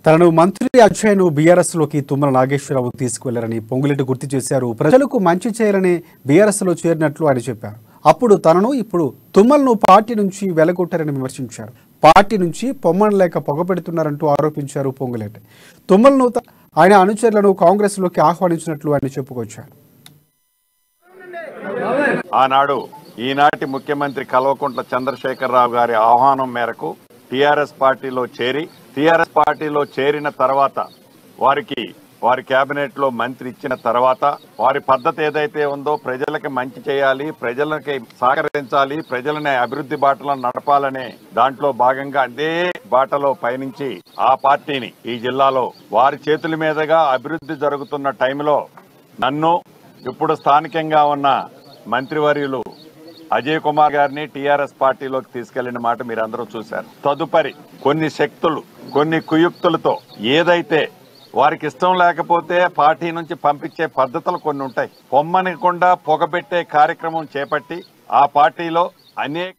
తనను మంత్రి అక్షయ్ను బీఆర్ఎస్ లోకి తుమ్మల నాగేశ్వరరావు తీసుకువెళ్లారని పొంగులేటి గుర్తు చేశారు. ప్రజలకు మంచి చేయాలని బీఆర్ఎస్ లో చేరినట్లు ఆయన చెప్పారు. అప్పుడు తనను ఇప్పుడు తుమ్మలను పార్టీ నుంచి వెలగొట్టారని విమర్శించారు. పార్టీ నుంచి పొమ్మనలేక పొగపెడుతున్నారంటూ ఆరోపించారు పొంగులేటి. తుమ్మలను ఆయన అనుచరులను కాంగ్రెస్ లోకి ఆహ్వానించినట్లు ఆయన చెప్పుకొచ్చారు. ఆనాడు ఈనాటి ముఖ్యమంత్రి కల్వకుంట్ల చంద్రశేఖరరావు గారి ఆహ్వానం మేరకు టీఆర్ఎస్ పార్టీలో చేరిన తర్వాత వారి కేబినెట్ లో మంత్రి ఇచ్చిన తర్వాత వారి పద్ధతి ఏదైతే ఉందో ప్రజలకి మంచి చేయాలి, ప్రజలకి సహకరించాలి, ప్రజలని అభివృద్ధి బాటలో నడపాలనే దాంట్లో భాగంగా అదే బాటలో పయనించి ఆ పార్టీని ఈ జిల్లాలో వారి చేతుల మీదుగా అభివృద్ధి జరుగుతున్న టైంలో నన్ను ఇప్పుడు స్థానికంగా ఉన్న మంత్రివర్యులు అజయ్ కుమార్ గారిని టీఆర్ఎస్ పార్టీలోకి తీసుకెళ్లిన మాట మీరందరూ చూశారు. తదుపరి కొన్ని శక్తులు కొన్ని కుయుక్తులతో ఏదైతే వారికి ఇష్టం లేకపోతే పార్టీ నుంచి పంపించే పద్ధతులు కొన్ని ఉంటాయి. పొమ్మనకుండా పొగబెట్టే కార్యక్రమం చేపట్టి ఆ పార్టీలో అనేక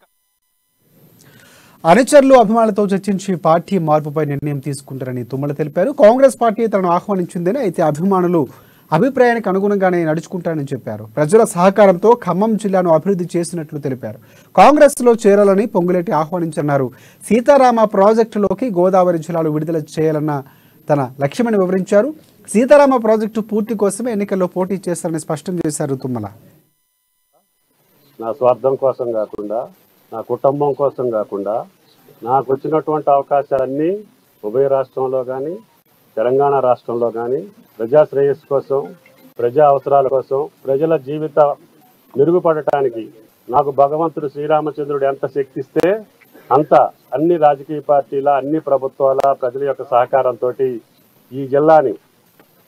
అనుచరులు అభిమానులతో చర్చించి పార్టీ మార్పుపై నిర్ణయం తీసుకుంటారని తుమ్మల తెలిపారు. కాంగ్రెస్ పార్టీ తనను ఆహ్వానించిందని, అయితే అభిమానులు అభిప్రాయానికి అనుగుణంగానే నడుచుకుంటారని చెప్పారు. ప్రజల సహకారంతో ఖమ్మం జిల్లాను అభివృద్ధి చేసినట్లు తెలిపారు. కాంగ్రెస్ లో చేరాలని పొంగులేటి ఆహ్వానించన్నారు. సీతారామ ప్రాజెక్టులోకి గోదావరి జిల్లాలు విడుదల చేయాలన్న తన లక్ష్యమని వివరించారు. సీతారామ ప్రాజెక్టు పూర్తి కోసమే ఎన్నికల్లో పోటీ చేస్తారని స్పష్టం చేశారు తుమ్మల. నా స్వార్థం కోసం కాకుండా, నా కుటుంబం కోసం కాకుండా, నాకు వచ్చినటువంటి అవకాశాలన్నీ ఉభయ రాష్ట్రంలో కానీ తెలంగాణ రాష్ట్రంలో కానీ ప్రజా శ్రేయస్సు కోసం, ప్రజా అవసరాల కోసం, ప్రజల జీవిత మెరుగుపడటానికి నాకు భగవంతుడు శ్రీరామచంద్రుడు ఎంత శక్తిస్తే అంత అన్ని రాజకీయ పార్టీల, అన్ని ప్రభుత్వాల, ప్రజల యొక్క సహకారంతో ఈ జిల్లాని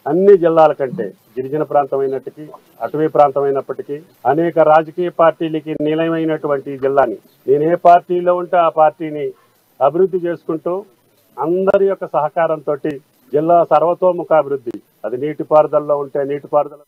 అన్ని జిల్లాల కంటే గిరిజన ప్రాంతమైనప్పటికీ, అటవీ ప్రాంతమైనప్పటికీ అనేక రాజకీయ పార్టీలకి నిలయమైనటువంటి ఈ జిల్లాని నేను ఏ పార్టీలో ఉంటే ఆ పార్టీని అభివృద్ధి చేసుకుంటూ అందరి యొక్క సహకారంతో జిల్లా సర్వతోముఖాభివృద్ధి, అది నీటిపారుదలలో ఉంటే నీటిపారుదల